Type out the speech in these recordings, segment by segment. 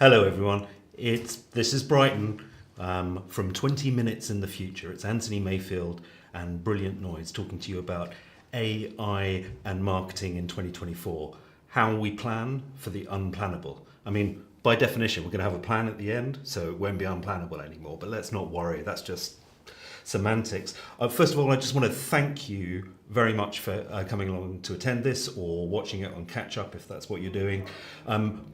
Hello, everyone. This is Brighton from 20 Minutes in the Future. It's Anthony Mayfield and Brilliant Noise talking to you about AI and marketing in 2024. How we plan for the unplannable. I mean, by definition, we're going to have a plan at the end, so it won't be unplannable anymore. But let's not worry. That's just semantics. First of all, I just want to thank you very much for coming along to attend this or watching it on catch up if that's what you're doing.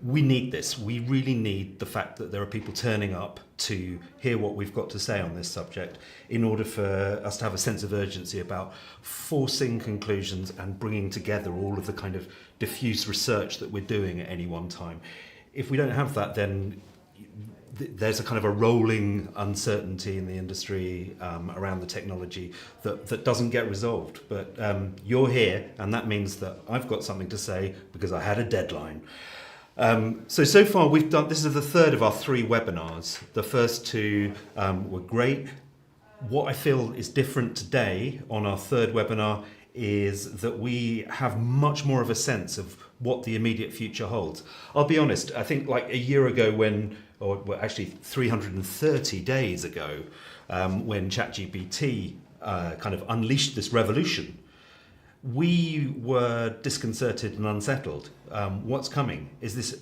We need this. We really need the fact that there are people turning up to hear what we've got to say on this subject in order for us to have a sense of urgency about forcing conclusions and bringing together all of the kind of diffuse research that we're doing at any one time. If we don't have that, then there's a kind of a rolling uncertainty in the industry around the technology that doesn't get resolved. But you're here, and that means that I've got something to say because I had a deadline. So far we've done, this is the third of our 3 webinars. The first 2 were great. What I feel is different today on our 3rd webinar is that we have much more of a sense of what the immediate future holds. I'll be honest, I think like a year ago actually 330 days ago, when ChatGPT kind of unleashed this revolution, we were disconcerted and unsettled. What's coming?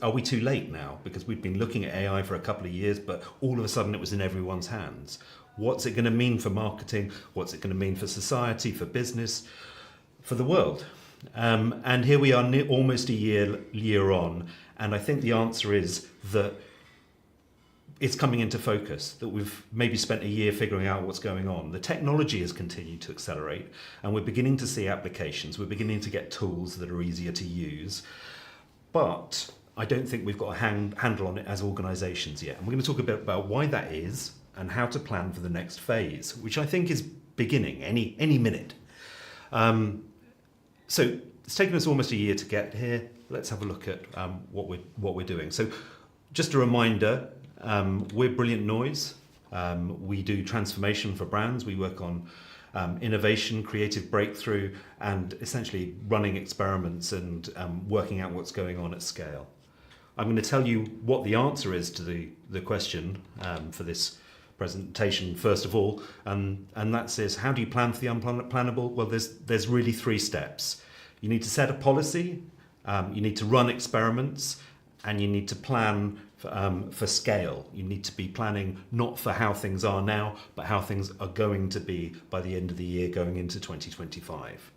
Are we too late now? Because we've been looking at AI for a couple of years, but all of a sudden it was in everyone's hands. What's it going to mean for marketing? What's it going to mean for society, for business, for the world? And here we are almost a year on, and I think the answer is that it's coming into focus, that we've maybe spent a year figuring out what's going on. The technology has continued to accelerate, and we're beginning to see applications. We're beginning to get tools that are easier to use. But I don't think we've got a handle on it as organisations yet. And we're going to talk a bit about why that is and how to plan for the next phase, which I think is beginning any minute. So it's taken us almost a year to get here. Let's have a look at what we're doing. So just a reminder, we're Brilliant Noise. We do transformation for brands. We work on innovation, creative breakthrough, and essentially running experiments and working out what's going on at scale. I'm going to tell you what the answer is to the question for this presentation first of all, and that says, how do you plan for the unplannable? Well, there's really 3 steps. You need to set a policy, you need to run experiments, and you need to plan for scale. You need to be planning not for how things are now, but how things are going to be by the end of the year going into 2025.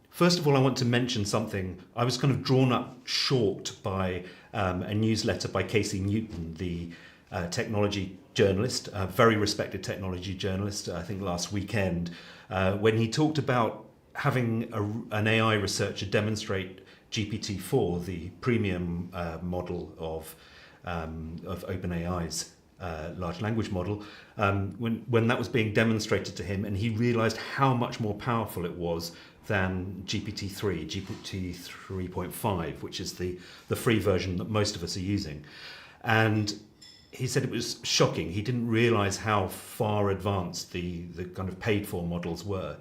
First of all, I want to mention something. I was kind of drawn up short by a newsletter by Casey Newton, the technology journalist, a very respected technology journalist, I think last weekend, when he talked about having an AI researcher demonstrate GPT-4, the premium model of OpenAI's large language model, when that was being demonstrated to him, and he realized how much more powerful it was than GPT-3, GPT 3.5, which is the free version that most of us are using. And he said it was shocking. He didn't realize how far advanced the kind of paid for models were,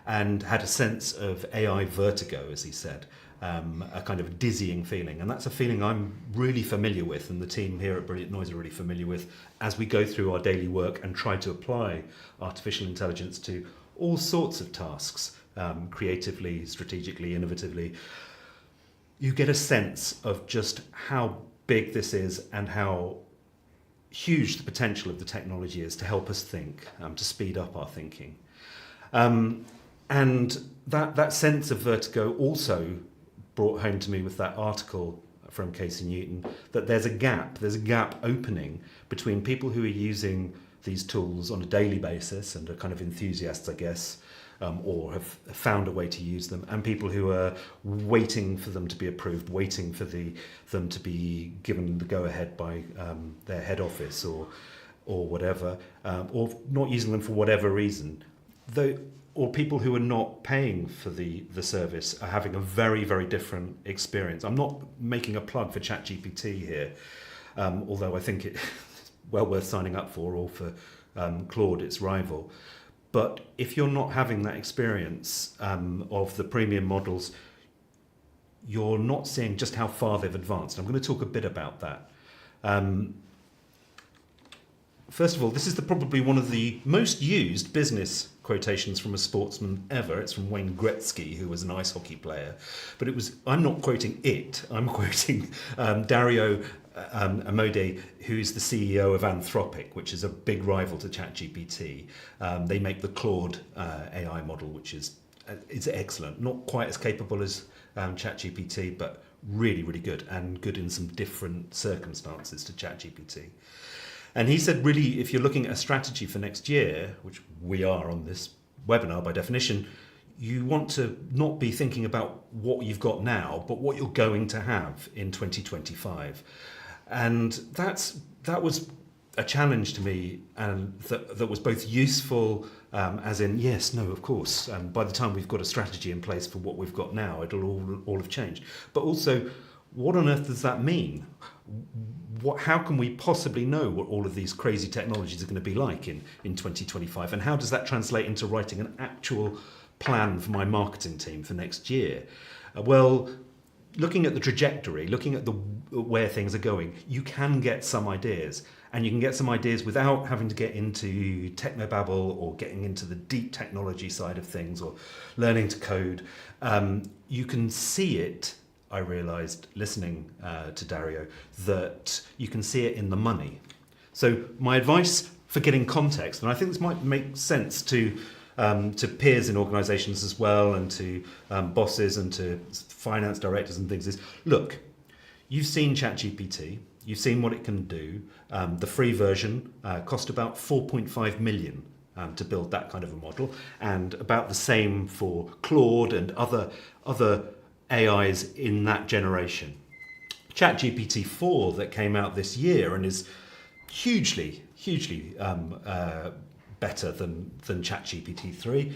and had a sense of AI vertigo, as he said, a kind of dizzying feeling. And that's a feeling I'm really familiar with, and the team here at Brilliant Noise are really familiar with, as we go through our daily work and try to apply artificial intelligence to all sorts of tasks, creatively, strategically, innovatively. You get a sense of just how big this is and how huge the potential of the technology is to help us think, to speed up our thinking. And that sense of vertigo also brought home to me with that article from Casey Newton, that there's a gap opening between people who are using these tools on a daily basis and are kind of enthusiasts, I guess, or have found a way to use them, and people who are waiting for them to be approved, waiting for them to be given the go-ahead by their head office or whatever, or not using them for whatever reason. Or people who are not paying for the service are having a very, very different experience. I'm not making a plug for ChatGPT here, although I think it's well worth signing up for, or for Claude, its rival. But if you're not having that experience of the premium models, you're not seeing just how far they've advanced. I'm going to talk a bit about that. First of all, this is probably one of the most used business quotations from a sportsman ever. It's from Wayne Gretzky, who was an ice hockey player. But I'm not quoting it, I'm quoting Dario Amodei, who's the CEO of Anthropic, which is a big rival to ChatGPT. They make the Claude AI model, which is excellent. Not quite as capable as ChatGPT, but really, really good, and good in some different circumstances to ChatGPT. And he said, really, if you're looking at a strategy for next year, which we are on this webinar by definition, you want to not be thinking about what you've got now, but what you're going to have in 2025. And that was a challenge to me, and that was both useful, as in, yes, no, of course. And by the time we've got a strategy in place for what we've got now, it'll all have changed. But also, what on earth does that mean? How can we possibly know what all of these crazy technologies are going to be like in 2025? And how does that translate into writing an actual plan for my marketing team for next year? Well, looking at the trajectory, looking at where things are going, you can get some ideas. And you can get some ideas without having to get into technobabble or getting into the deep technology side of things or learning to code. You can see it. I realised listening to Dario that you can see it in the money. So my advice for getting context, and I think this might make sense to peers in organisations as well, and to bosses and to finance directors and things, is look, you've seen ChatGPT, you've seen what it can do. The free version cost about 4.5 million to build that kind of a model, and about the same for Claude and other AIs in that generation. ChatGPT 4 that came out this year and is hugely better than ChatGPT 3.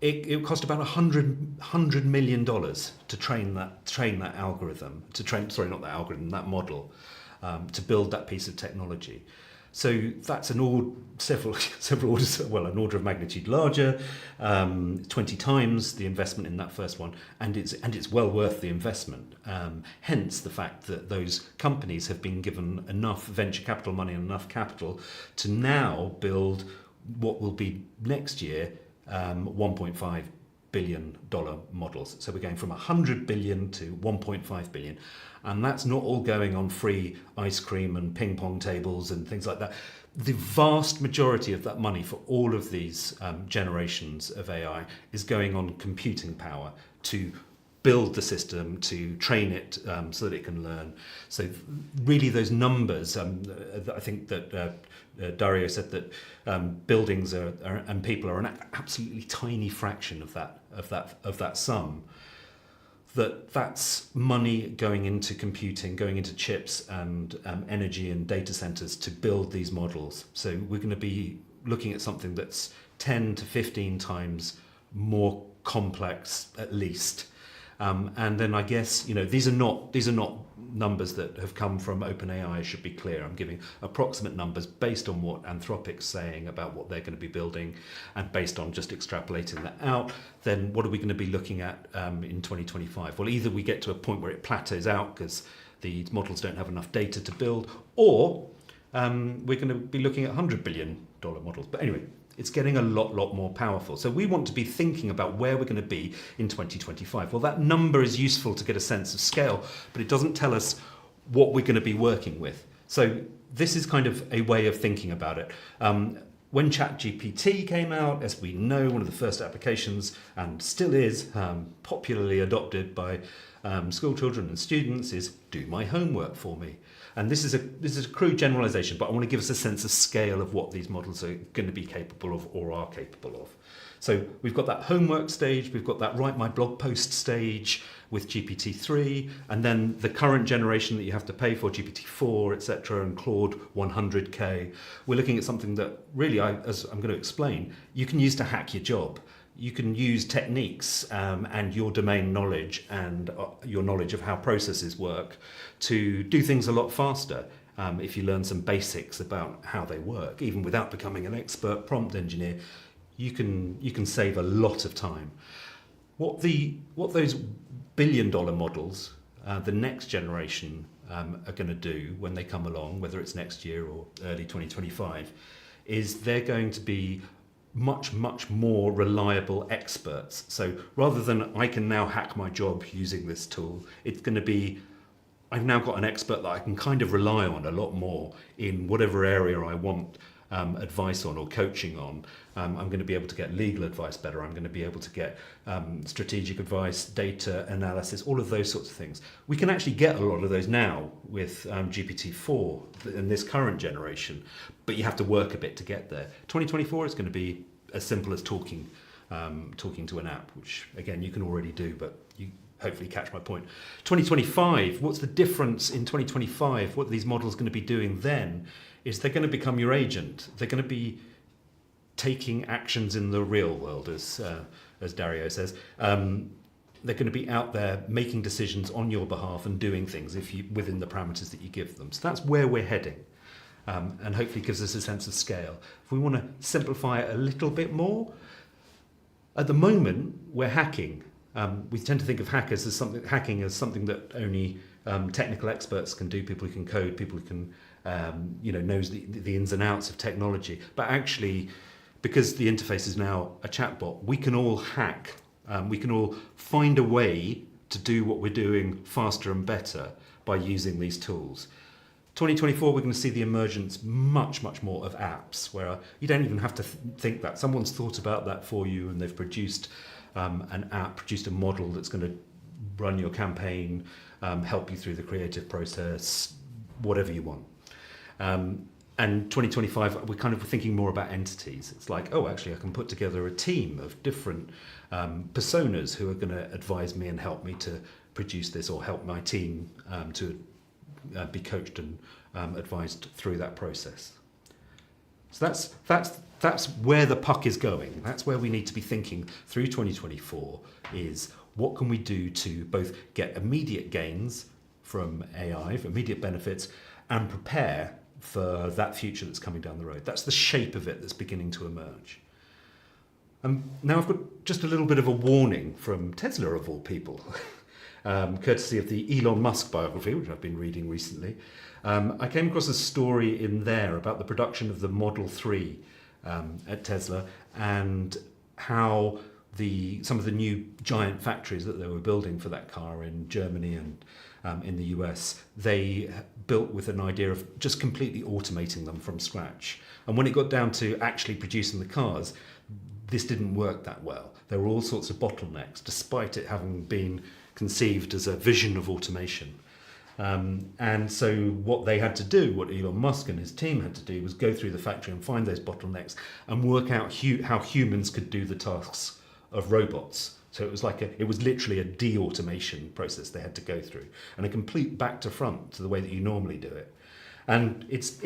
It cost about $100 million to train that algorithm, that model, to build that piece of technology. So that's an order of magnitude larger, 20 times the investment in that first one, and it's well worth the investment. Hence the fact that those companies have been given enough venture capital money and enough capital to now build what will be next year $1.5 billion models. So we're going from 100 billion to 1.5 billion. And that's not all going on free ice cream and ping pong tables and things like that. The vast majority of that money for all of these generations of AI is going on computing power to build the system, to train it so that it can learn. So really those numbers, I think that Dario said that buildings and people are an absolutely tiny fraction of that sum. That's money going into computing, going into chips and energy and data centers to build these models. So we're going to be looking at something that's 10 to 15 times more complex at least. And then I guess, these are not numbers that have come from OpenAI, I should be clear. I'm giving approximate numbers based on what Anthropic's saying about what they're going to be building, and based on just extrapolating that out. Then what are we going to be looking at in 2025? Well, either we get to a point where it plateaus out because the models don't have enough data to build, or we're going to be looking at $100 billion models. But anyway, it's getting a lot more powerful. So we want to be thinking about where we're going to be in 2025. Well, that number is useful to get a sense of scale, but it doesn't tell us what we're going to be working with. So this is kind of a way of thinking about it. When ChatGPT came out, as we know, one of the first applications, and still is popularly adopted by school children and students, is do my homework for me. And this is a crude generalization, but I want to give us a sense of scale of what these models are going to be capable of or are capable of. So we've got that homework stage, we've got that write my blog post stage with GPT-3, and then the current generation that you have to pay for, GPT-4, etc., and Claude 100K. We're looking at something that really, as I'm going to explain, you can use to hack your job. You can use techniques and your domain knowledge and your knowledge of how processes work to do things a lot faster. If you learn some basics about how they work, even without becoming an expert prompt engineer, you can save a lot of time. What those billion-dollar models, the next generation are going to do when they come along, whether it's next year or early 2025, is they're going to be much, much more reliable experts. So rather than I can now hack my job using this tool, it's going to be I've now got an expert that I can kind of rely on a lot more in whatever area I want advice on or coaching on. I'm going to be able to get legal advice better. I'm going to be able to get strategic advice, data analysis, all of those sorts of things. We can actually get a lot of those now with GPT-4 in this current generation, but you have to work a bit to get there. 2024 is going to be as simple as talking to an app, which again you can already do, but you hopefully catch my point. 2025, what's the difference in 2025? What these models are going to be doing then is they're going to become your agent. They're going to be taking actions in the real world, as Dario says. They're going to be out there making decisions on your behalf and doing things within the parameters that you give them. So that's where we're heading, and hopefully gives us a sense of scale. If we want to simplify it a little bit more, at the moment we're hacking. We tend to think of hacking as something that only technical experts can do, people who can code, people who can knows the ins and outs of technology. But actually, because the interface is now a chatbot, we can all hack. We can all find a way to do what we're doing faster and better by using these tools. 2024, we're going to see the emergence much, much more of apps where you don't even have to think that. Someone's thought about that for you and they've produced an app, produced a model that's going to run your campaign, help you through the creative process, whatever you want. And 2025, we're kind of thinking more about entities. It's like, oh, actually, I can put together a team of different personas who are going to advise me and help me to produce this, or help my team to be coached and advised through that process. So that's where the puck is going. That's where we need to be thinking through 2024, is what can we do to both get immediate gains from AI, for immediate benefits, and prepare for that future that's coming down the road. That's the shape of it that's beginning to emerge. Now I've got just a little bit of a warning from Tesla, of all people, courtesy of the Elon Musk biography, which I've been reading recently. I came across a story in there about the production of the Model 3 at Tesla, and how some of the new giant factories that they were building for that car in Germany and in the US, they built with an idea of just completely automating them from scratch. And when it got down to actually producing the cars, this didn't work that well. There were all sorts of bottlenecks, despite it having been conceived as a vision of automation. And so what they had to do, what Elon Musk and his team had to do, was go through the factory and find those bottlenecks and work out how humans could do the tasks of robots. So it was literally a de-automation process they had to go through, and a complete back to front to the way that you normally do it. And it's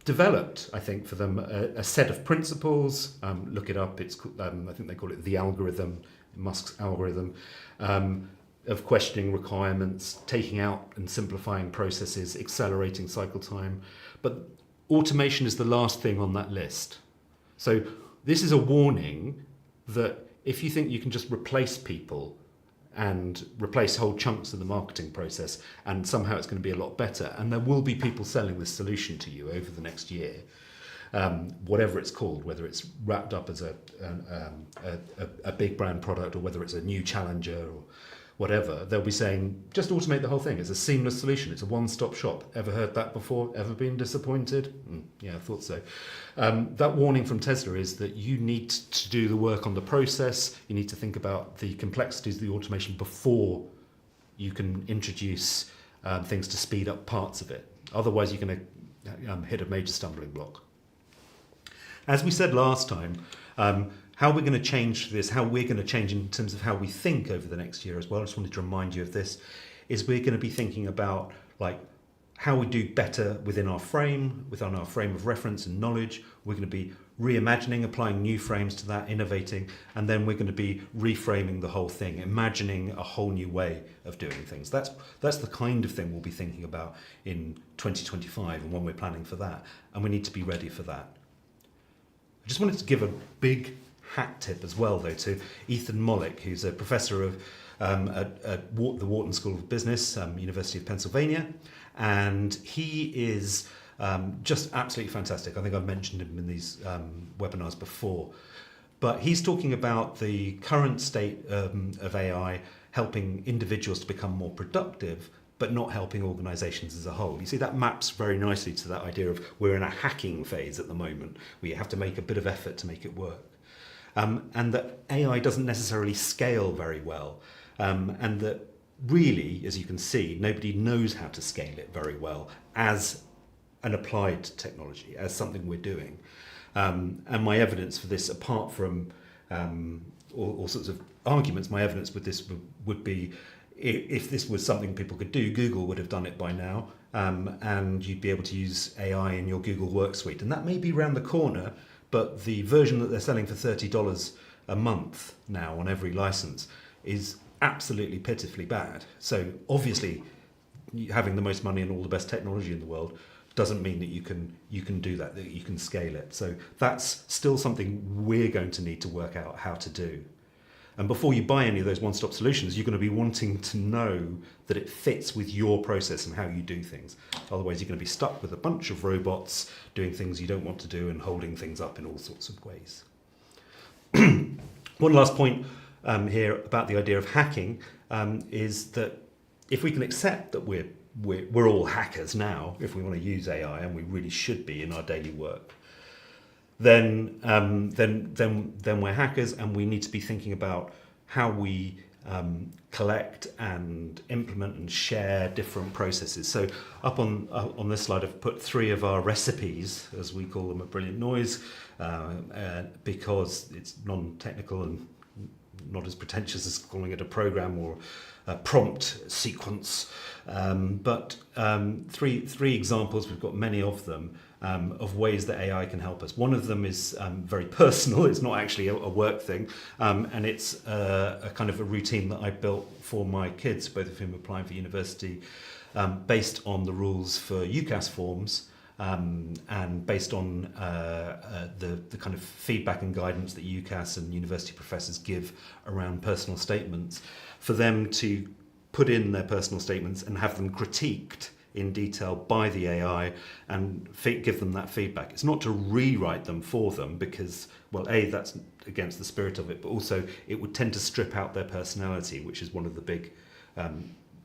developed, I think, for them a set of principles. Look it up. It's I think they call it the algorithm, Musk's algorithm, of questioning requirements, taking out and simplifying processes, accelerating cycle time. But automation is the last thing on that list. So this is a warning that if you think you can just replace people and replace whole chunks of the marketing process, and somehow it's going to be a lot better, and there will be people selling this solution to you over the next year, whatever it's called, whether it's wrapped up as a big brand product, or whether it's a new challenger or whatever, they'll be saying, just automate the whole thing. It's a seamless solution. It's a one-stop shop. Ever heard that before? Ever been disappointed? Yeah, I thought so. That warning from Tesla is that you need to do the work on the process. You need to think about the complexities of the automation before you can introduce things to speed up parts of it. Otherwise, you're going to hit a major stumbling block. As we said last time, how we're going to change this, how we're going to change in terms of how we think over the next year as well, I just wanted to remind you of this, is we're going to be thinking about how we do better within our frame of reference and knowledge. We're going to be reimagining, applying new frames to that, innovating, and then we're going to be reframing the whole thing, imagining a whole new way of doing things. That's the kind of thing we'll be thinking about in 2025 and when we're planning for that, and we need to be ready for that. I just wanted to give a big hat tip as well, though, to Ethan Mollick, who's a professor of the Wharton School of Business, University of Pennsylvania, and he is just absolutely fantastic. I think I've mentioned him in these webinars before, but he's talking about the current state of AI helping individuals to become more productive, but not helping organizations as a whole. You see, that maps very nicely to that idea of we're in a hacking phase at the moment. We have to make a bit of effort to make it work. And that AI doesn't necessarily scale very well. And that really, as you can see, nobody knows how to scale it very well as an applied technology, as something we're doing. And my evidence for this, apart from all sorts of arguments, my evidence with this would be, if this was something people could do, Google would have done it by now, and you'd be able to use AI in your Google Work Suite. And that may be around the corner, but the version that they're selling for $30 a month now on every license is absolutely pitifully bad. So obviously, having the most money and all the best technology in the world doesn't mean that you can do that you can scale it. So that's still something we're going to need to work out how to do. And before you buy any of those one-stop solutions, you're going to be wanting to know that it fits with your process and how you do things. Otherwise, you're going to be stuck with a bunch of robots doing things you don't want to do and holding things up in all sorts of ways. One last point here about the idea of hacking is that if we can accept that we're all hackers now, if we want to use AI, and we really should be in our daily work, then we're hackers, and we need to be thinking about how we collect and implement and share different processes. So up on this slide, I've put 3 of our recipes, as we call them at Brilliant Noise, because it's non-technical and not as pretentious as calling it a program or a prompt sequence. But three examples, we've got many of them, of ways that AI can help us. One of them is very personal. It's not actually a work thing, and it's a kind of a routine that I built for my kids, both of whom are applying for university, based on the rules for UCAS forms, and based on the kind of feedback and guidance that UCAS and university professors give around personal statements, for them to put in their personal statements and have them critiqued in detail by the AI and give them that feedback. It's not to rewrite them for them because, well, A, that's against the spirit of it, but also it would tend to strip out their personality, which is one of the big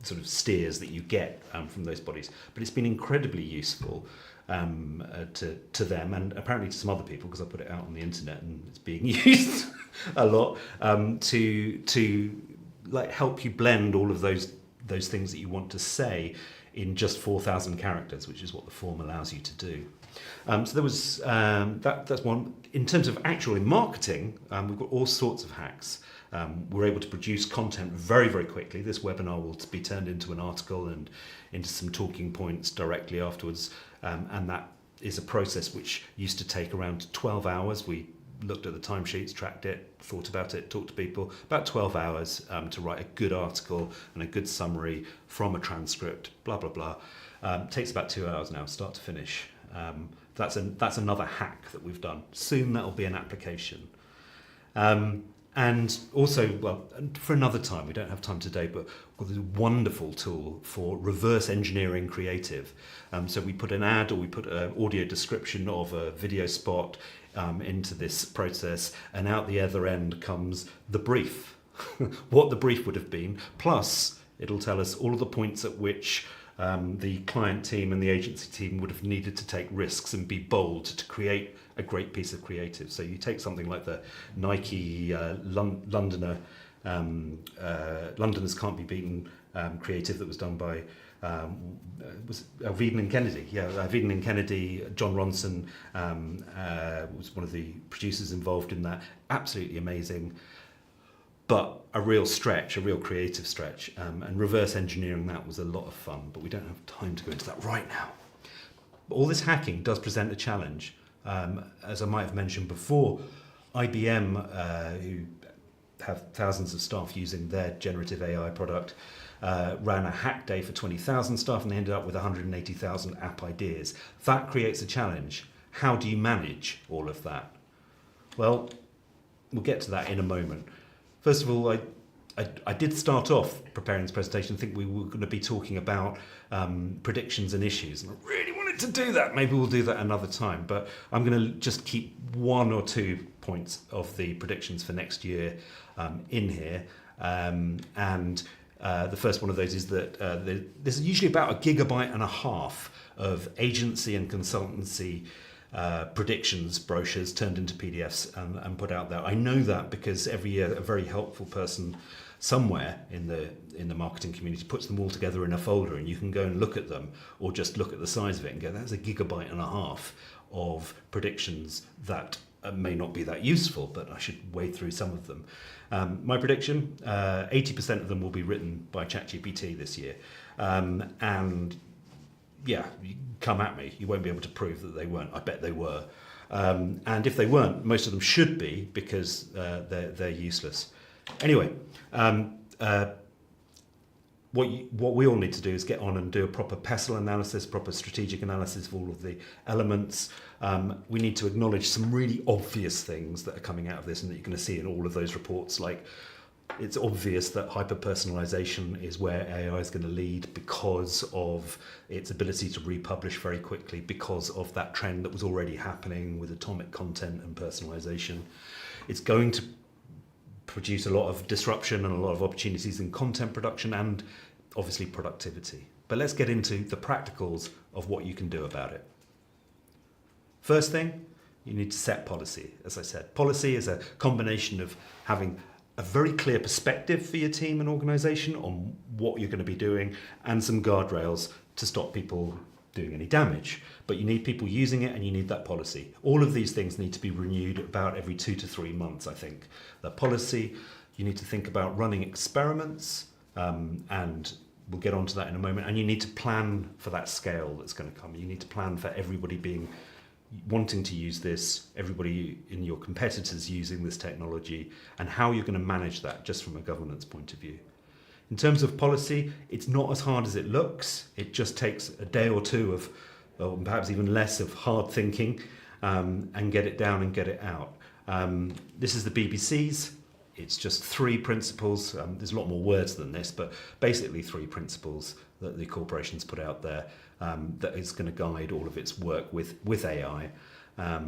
sort of steers that you get from those bodies. But it's been incredibly useful to them, and apparently to some other people, because I put it out on the internet and it's being used a lot, to like help you blend all of those things that you want to say in just 4,000 characters, which is what the form allows you to do. So there was that's one. In terms of actually marketing, we've got all sorts of hacks. We're able to produce content very, very quickly. This webinar will be turned into an article and into some talking points directly afterwards. And that is a process which used to take around 12 hours. We looked at the timesheets, tracked it, thought about it, talked to people. About 12 hours to write a good article and a good summary from a transcript, blah, blah, blah. Takes about 2 hours now, start to finish. That's another hack that we've done. Soon that'll be an application. And also, well, for another time, we don't have time today, but we've got this wonderful tool for reverse engineering creative. So we put an ad or we put an audio description of a video spot into this process, and out the other end comes the brief, what the brief would have been, plus it'll tell us all of the points at which the client team and the agency team would have needed to take risks and be bold to create a great piece of creative. So you take something like the Nike Londoners Can't Be Beaten creative that was done by was Veeden and Kennedy. Yeah, Veeden and Kennedy. John Ronson was one of the producers involved in that. Absolutely amazing, but a real stretch, a real creative stretch. And reverse engineering that was a lot of fun, but we don't have time to go into that right now. But all this hacking does present a challenge. As I might have mentioned before, IBM, who have thousands of staff using their generative AI product, ran a hack day for 20,000 staff, and they ended up with 180,000 app ideas. That creates a challenge. How do you manage all of that? Well, we'll get to that in a moment. First of all, I did start off preparing this presentation. I think we were going to be talking about predictions and issues, and I really wanted to do that. Maybe we'll do that another time, but I'm going to just keep one or two points of the predictions for next year in here. And the first one of those is that there's usually about 1.5 gigabytes of agency and consultancy predictions brochures turned into PDFs and put out there. I know that because every year a very helpful person somewhere in the marketing community puts them all together in a folder, and you can go and look at them, or just look at the size of it and go, that's 1.5 gigabytes of predictions that may not be that useful, but I should wade through some of them. My prediction, 80% of them will be written by ChatGPT this year. And yeah, you come at me. You won't be able to prove that they weren't. I bet they were. And if they weren't, most of them should be, because they're useless. Anyway, what we all need to do is get on and do a proper PESTLE analysis, proper strategic analysis of all of the elements. We need to acknowledge some really obvious things that are coming out of this and that you're going to see in all of those reports. Like, it's obvious that hyper-personalization is where AI is going to lead because of its ability to republish very quickly, because of that trend that was already happening with atomic content and personalization. It's going to produce a lot of disruption and a lot of opportunities in content production and obviously productivity. But let's get into the practicals of what you can do about it. First thing, you need to set policy. As I said, policy is a combination of having a very clear perspective for your team and organization on what you're going to be doing, and some guardrails to stop people doing any damage. But you need people using it, and you need that policy. All of these things need to be renewed about every 2 to 3 months, I think. The policy, you need to think about running experiments, and we'll get onto that in a moment. And you need to plan for that scale that's going to come. You need to plan for everybody wanting to use this, everybody in your competitors using this technology, and how you're going to manage that just from a governance point of view. In terms of policy, it's not as hard as it looks. It just takes a day or two of, or perhaps even less, of hard thinking, and get it down and get it out. This is the BBC's. It's just 3 principles. There's a lot more words than this, but basically 3 principles that the corporations put out there that is going to guide all of its work with AI. I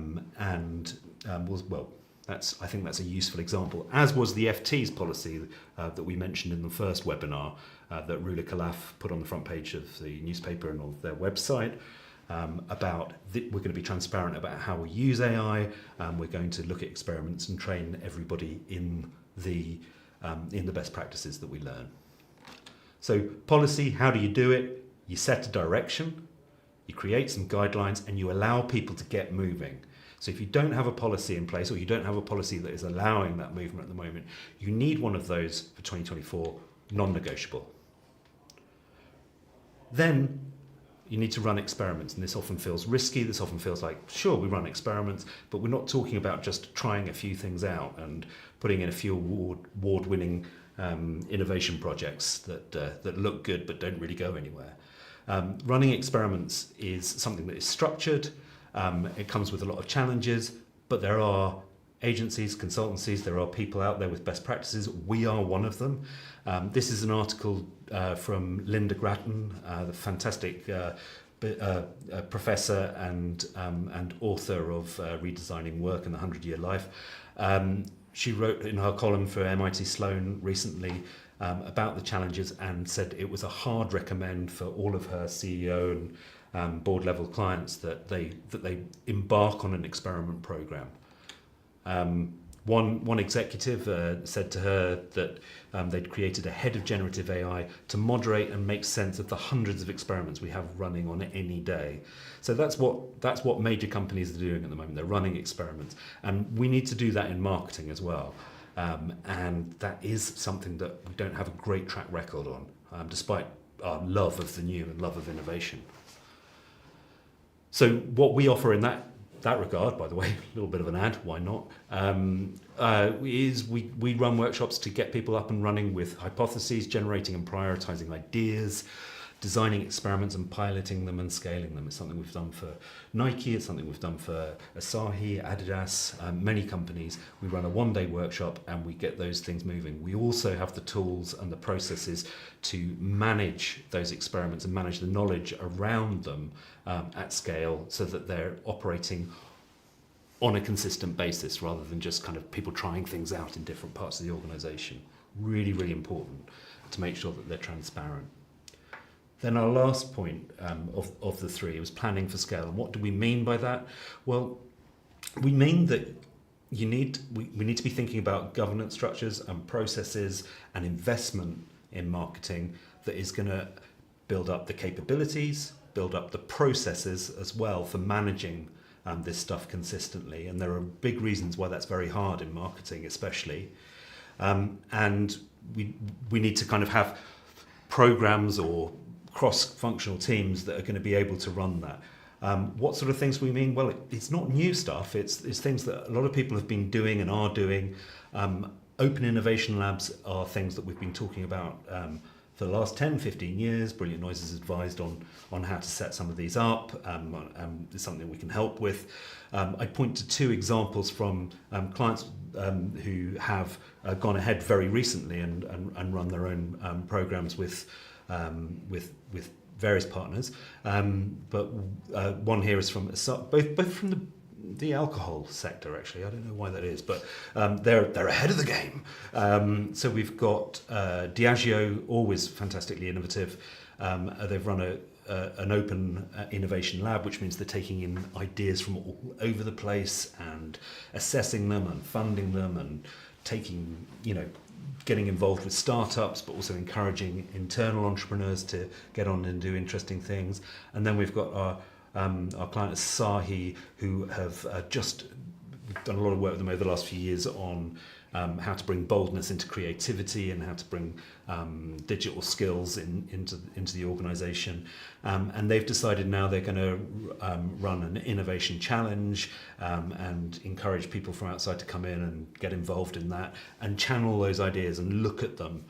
think that's a useful example, as was the FT's policy that we mentioned in the first webinar that Rula Khalaf put on the front page of the newspaper and on their website. We're going to be transparent about how we use AI. We're going to look at experiments and train everybody in the best practices that we learn. So policy, how do you do it? You set a direction, you create some guidelines, and you allow people to get moving. So if you don't have a policy in place, or you don't have a policy that is allowing that movement at the moment, you need one of those for 2024, non-negotiable. Then you need to run experiments, and this often feels risky. This often feels like, sure, we run experiments, but we're not talking about just trying a few things out and putting in a few award-winning innovation projects that look good but don't really go anywhere. Running experiments is something that is structured. It comes with a lot of challenges, but there are agencies, consultancies, there are people out there with best practices. We are one of them. This is an article from Linda Grattan, the fantastic professor and author of Redesigning Work and the 100-Year Life. She wrote in her column for MIT Sloan recently about the challenges, and said it was a hard recommend for all of her CEO and board level clients that they embark on an experiment program. One executive said to her that they'd created a head of generative AI to moderate and make sense of the hundreds of experiments we have running on any day. So that's what major companies are doing at the moment. They're running experiments, and we need to do that in marketing as well. And that is something that we don't have a great track record on, despite our love of the new and love of innovation. So what we offer in that regard, by the way, a little bit of an ad, why not, is we run workshops to get people up and running with hypotheses, generating and prioritizing ideas, designing experiments and piloting them and scaling them. It's something we've done for Nike, it's something we've done for Asahi, Adidas, many companies. We run a one-day workshop and we get those things moving. We also have the tools and the processes to manage those experiments and manage the knowledge around them at scale so that they're operating on a consistent basis rather than just kind of people trying things out in different parts of the organisation. Really, really important to make sure that they're transparent. Then our last point of the three was planning for scale. And what do we mean by that? Well, we mean that we need to be thinking about governance structures and processes and investment in marketing that is going to build up the capabilities, build up the processes as well for managing this stuff consistently. And there are big reasons why that's very hard in marketing especially. And we need to kind of have programs or cross-functional teams that are going to be able to run that. What sort of things we mean? Well, it's not new stuff. It's things that a lot of people have been doing and are doing. Open innovation labs are things that we've been talking about for the last 10, 15 years. Brilliant Noise has advised on how to set some of these up. It's something we can help with. I'd point to two examples from clients who have gone ahead very recently and run their own programs with various partners. But one here is from both from the alcohol sector, actually. I don't know why that is, but they're ahead of the game. So we've got Diageo, always fantastically innovative. They've run an open innovation lab, which means they're taking in ideas from all over the place and assessing them and funding them and getting involved with startups, but also encouraging internal entrepreneurs to get on and do interesting things. And then we've got our client Asahi, who have we've done a lot of work with them over the last few years on how to bring boldness into creativity and how to bring digital skills into the organisation. And they've decided now they're going to run an innovation challenge and encourage people from outside to come in and get involved in that and channel those ideas and look at them.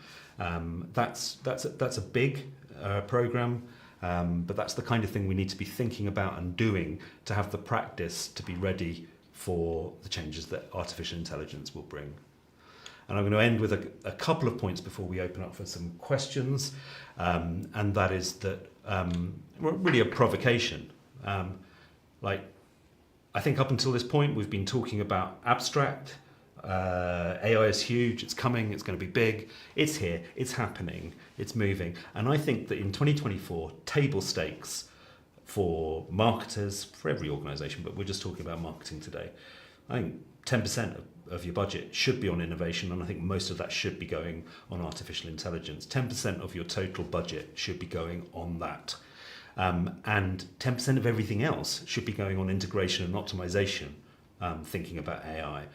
That's a big programme. But that's the kind of thing we need to be thinking about and doing to have the practice to be ready for the changes that artificial intelligence will bring. And I'm going to end with a couple of points before we open up for some questions. And that is that really a provocation. I think up until this point, we've been talking about abstract. AI is huge, it's coming, it's going to be big, it's here, it's happening, it's moving. And I think that in 2024, table stakes for marketers, for every organisation, but we're just talking about marketing today, I think 10% of your budget should be on innovation, and I think most of that should be going on artificial intelligence. 10% of your total budget should be going on that. And 10% of everything else should be going on integration and optimization, thinking about AI.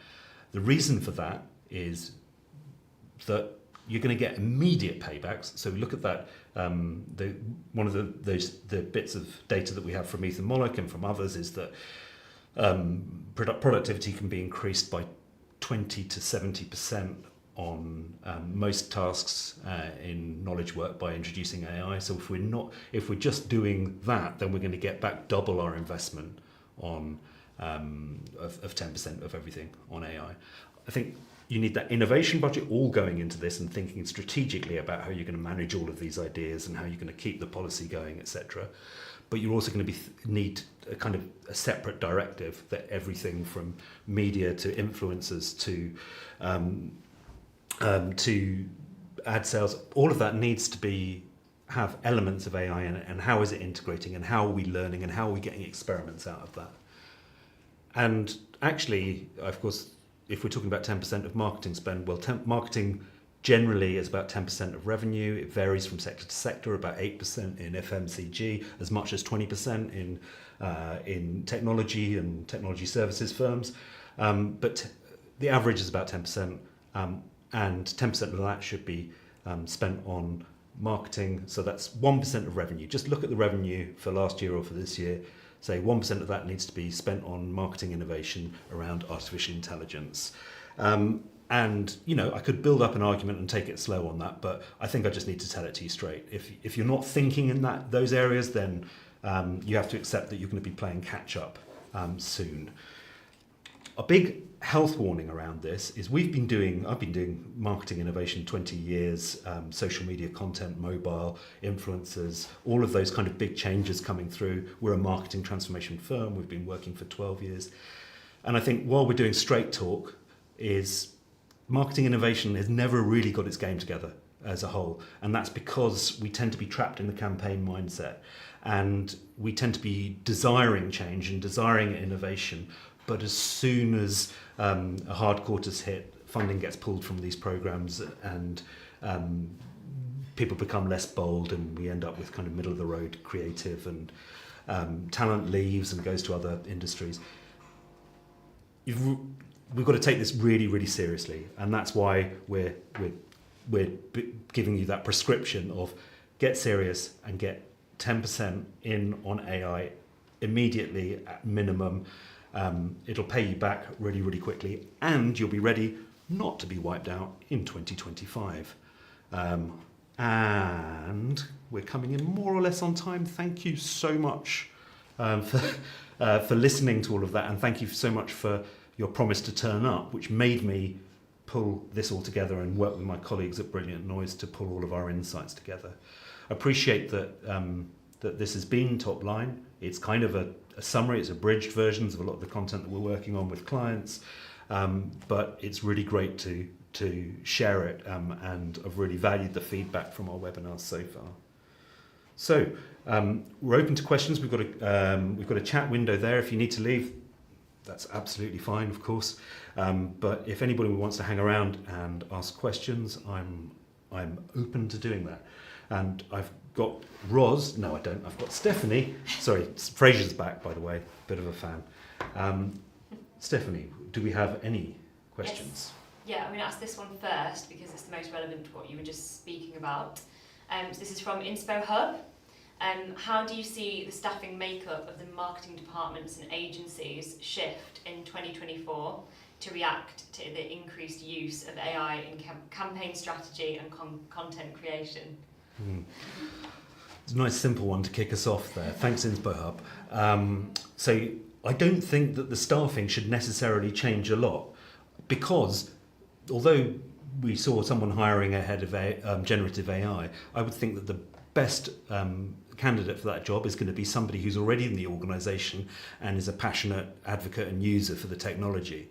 The reason for that is that you're going to get immediate paybacks. So look at that. One of the bits of data that we have from Ethan Mollick and from others is that productivity can be increased by 20 to 70% on most tasks in knowledge work by introducing AI. So if we're just doing that, then we're going to get back double our investment on of 10% of everything on AI. I think you need that innovation budget all going into this and thinking strategically about how you're going to manage all of these ideas and how you're going to keep the policy going, etc. But you're also going to need a kind of a separate directive that everything from media to influencers to ad sales, all of that needs to have elements of AI in it, and how is it integrating and how are we learning and how are we getting experiments out of that. And actually, of course, if we're talking about 10% of marketing spend, well, marketing generally is about 10% of revenue. It varies from sector to sector, about 8% in FMCG, as much as 20% in technology and technology services firms. But the average is about 10%, and 10% of that should be spent on marketing. So that's 1% of revenue. Just look at the revenue for last year or for this year. Say 1% of that needs to be spent on marketing innovation around artificial intelligence. And I could build up an argument and take it slow on that, but I think I just need to tell it to you straight. If you're not thinking in those areas, then you have to accept that you're going to be playing catch up soon. A big health warning around this is I've been doing marketing innovation 20 years, social media content, mobile, influencers, all of those kind of big changes coming through. We're a marketing transformation firm. We've been working for 12 years. And I think while we're doing straight talk, is marketing innovation has never really got its game together as a whole. And that's because we tend to be trapped in the campaign mindset. And we tend to be desiring change and desiring innovation. But as soon as a hard quarter's hit, funding gets pulled from these programs and people become less bold, and we end up with kind of middle of the road creative, and talent leaves and goes to other industries. We've got to take this really, really seriously, and that's why we're giving you that prescription of get serious and get 10% in on AI immediately at minimum. It'll pay you back really, really quickly, and you'll be ready not to be wiped out in 2025. And we're coming in more or less on time. Thank you so much for listening to all of that, and thank you so much for your promise to turn up, which made me pull this all together and work with my colleagues at Brilliant Noise to pull all of our insights together. I appreciate that that this has been Top Line. It's kind of a summary, it's abridged versions of a lot of the content that we're working on with clients, but it's really great to share it, and I've really valued the feedback from our webinars so far. So we're open to questions. We've got a chat window there. If you need to leave, that's absolutely fine, of course. But if anybody wants to hang around and ask questions, I'm open to doing that. And I've got Roz. No, I don't. I've got Stephanie. Sorry, Fraser's back, by the way. Bit of a fan. Stephanie, do we have any questions? Yes. Yeah, I'm going to ask this one first because it's the most relevant to what you were just speaking about. So this is from Inspo Hub. How do you see the staffing makeup of the marketing departments and agencies shift in 2024 to react to the increased use of AI in campaign strategy and content creation? It's a nice simple one to kick us off there. Thanks, Inspo Hub. So I don't think that the staffing should necessarily change a lot, because although we saw someone hiring a head of generative AI, I would think that the best candidate for that job is going to be somebody who's already in the organisation and is a passionate advocate and user for the technology.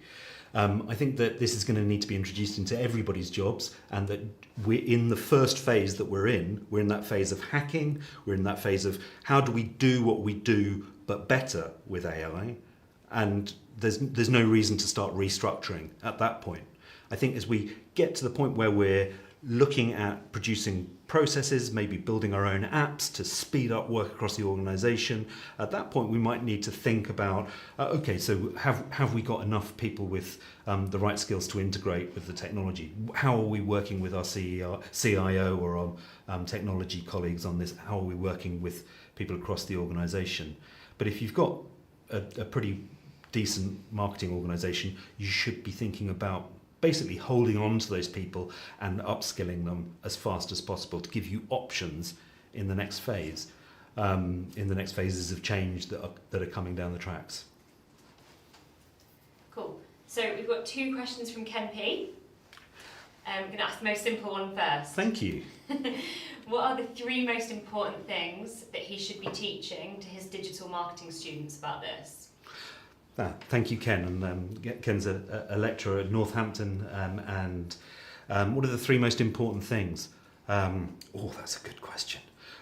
I think that this is going to need to be introduced into everybody's jobs, and that we're in the first phase that we're in that phase of hacking, we're in that phase of how do we do what we do but better with AI, and there's no reason to start restructuring at that point. I think as we get to the point where we're looking at producing processes, maybe building our own apps to speed up work across the organisation, at that point we might need to think about, okay, so have we got enough people with the right skills to integrate with the technology? How are we working with our CIO or our technology colleagues on this? How are we working with people across the organisation? But if you've got a pretty decent marketing organisation, you should be thinking about basically holding on to those people and upskilling them as fast as possible to give you options in the next phase, in the next phases of change that are coming down the tracks. Cool. So we've got 2 questions from Ken P. I'm going to ask the most simple one first. Thank you. What are the 3 most important things that he should be teaching to his digital marketing students about this? Thank you, Ken. And Ken's a lecturer at Northampton. And what are the 3 most important things? That's a good question.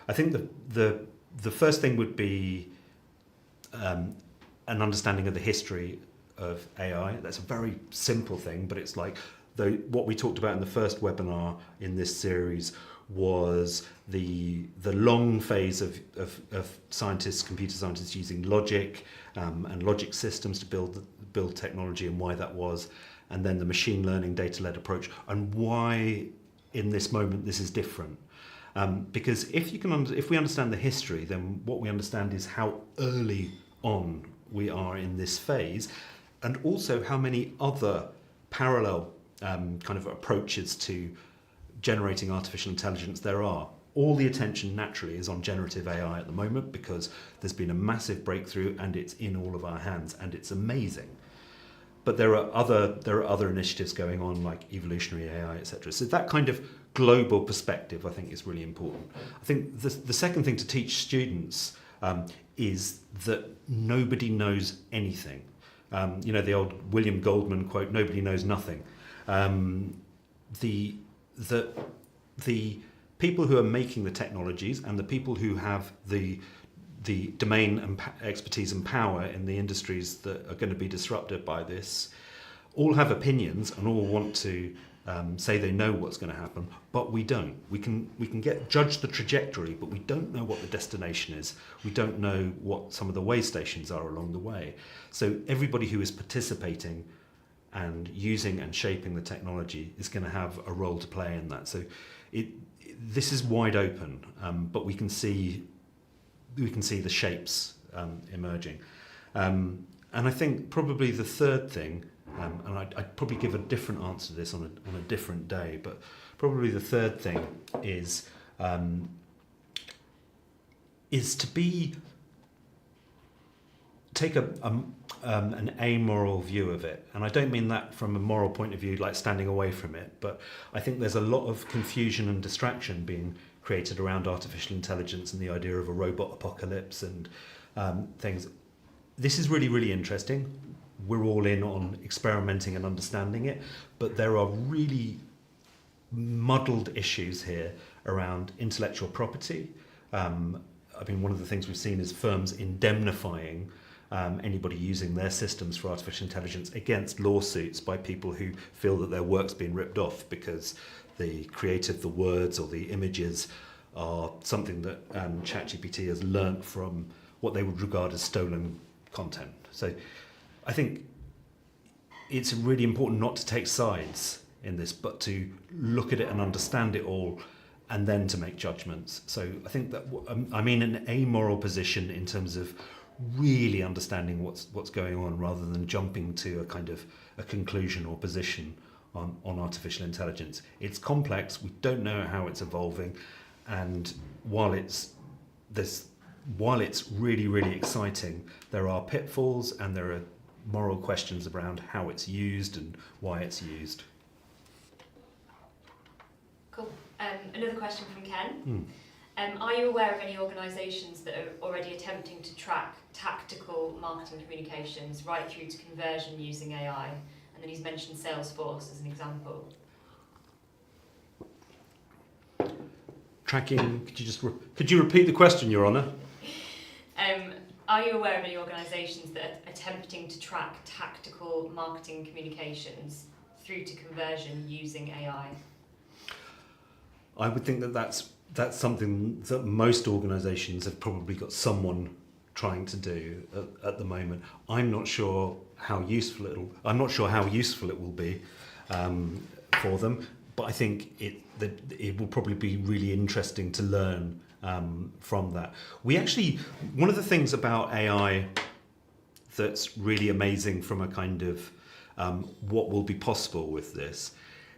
I think the first thing would be an understanding of the history of AI. That's a very simple thing, but it's like what we talked about in the first webinar in this series was the long phase of scientists, computer scientists using logic and logic systems to build technology, and why that was, and then the machine learning data-led approach, and why in this moment this is different. Because if we understand the history, then what we understand is how early on we are in this phase, and also how many other parallel kind of approaches to generating artificial intelligence there are. All the attention naturally is on generative AI at the moment because there's been a massive breakthrough and it's in all of our hands and it's amazing. But there are other initiatives going on like evolutionary AI, etc. So that kind of global perspective, I think, is really important. I think the second thing to teach students is that nobody knows anything. The old William Goldman quote, "Nobody knows nothing." The people who are making the technologies and the people who have the domain and expertise and power in the industries that are going to be disrupted by this all have opinions and all want to say they know what's going to happen, but we don't. We can judge the trajectory, but we don't know what the destination is. We don't know what some of the way stations are along the way. So everybody who is participating and using and shaping the technology is going to have a role to play in that. So this is wide open, but we can see the shapes emerging. And I think probably the third thing, and I'd probably give a different answer to this on a different day, but probably the third thing is to take an amoral view of it. And I don't mean that from a moral point of view, like standing away from it, but I think there's a lot of confusion and distraction being created around artificial intelligence and the idea of a robot apocalypse and things. This is really, really interesting. We're all in on experimenting and understanding it, but there are really muddled issues here around intellectual property. One of the things we've seen is firms indemnifying anybody using their systems for artificial intelligence against lawsuits by people who feel that their work's been ripped off because the creative, the words or the images are something that ChatGPT has learnt from what they would regard as stolen content. So I think it's really important not to take sides in this, but to look at it and understand it all and then to make judgments. So I think that an amoral position in terms of really understanding what's going on rather than jumping to a kind of a conclusion or position on artificial intelligence. It's complex, we don't know how it's evolving, and while it's really, really exciting, there are pitfalls and there are moral questions around how it's used and why it's used. Cool. Another question from Ken. Are you aware of any organisations that are already attempting to track tactical marketing communications right through to conversion using AI? And then he's mentioned Salesforce as an example. Tracking, could you repeat the question, Your Honour? Are you aware of any organisations that are attempting to track tactical marketing communications through to conversion using AI? I would think that's something that most organisations have probably got someone trying to do at the moment. I'm not sure how useful it will be for them, but I think it will probably be really interesting to learn from that. One of the things about AI that's really amazing from a kind of what will be possible with this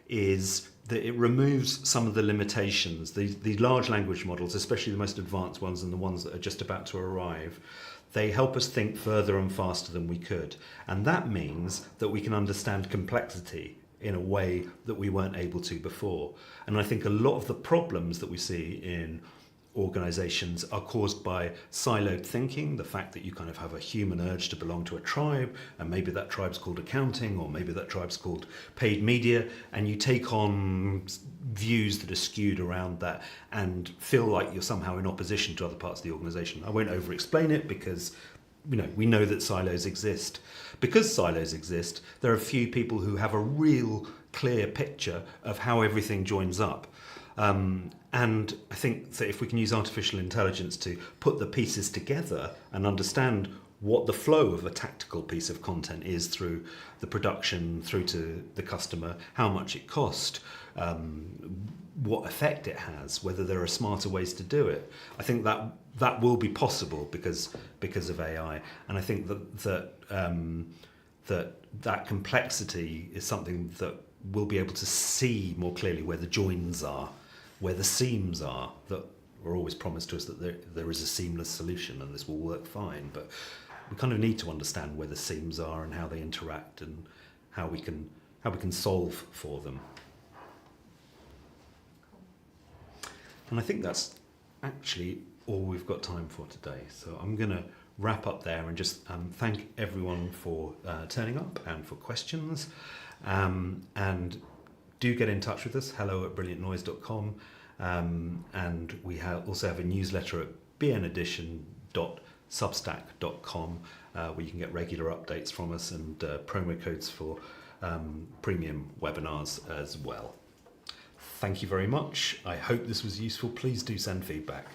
is that it removes some of the limitations. The large language models, especially the most advanced ones and the ones that are just about to arrive, they help us think further and faster than we could. And that means that we can understand complexity in a way that we weren't able to before. And I think a lot of the problems that we see in organizations are caused by siloed thinking, the fact that you kind of have a human urge to belong to a tribe, and maybe that tribe's called accounting, or maybe that tribe's called paid media, and you take on views that are skewed around that and feel like you're somehow in opposition to other parts of the organization. I won't over-explain it because we know that silos exist. Because silos exist, there are few people who have a real clear picture of how everything joins up. And I think that if we can use artificial intelligence to put the pieces together and understand what the flow of a tactical piece of content is through the production, through to the customer, how much it cost, what effect it has, whether there are smarter ways to do it, I think that will be possible because of AI. And I think that complexity is something that we'll be able to see more clearly where the joins are, where the seams are, that were always promised to us that there is a seamless solution and this will work fine, but we kind of need to understand where the seams are and how they interact and how we can solve for them. And I think that's actually all we've got time for today. So I'm going to wrap up there and just thank everyone for turning up and for questions. And do get in touch with us, hello@brilliantnoise.com. And we also have a newsletter at bnedition.substack.com where you can get regular updates from us and promo codes for premium webinars as well. Thank you very much. I hope this was useful. Please do send feedback.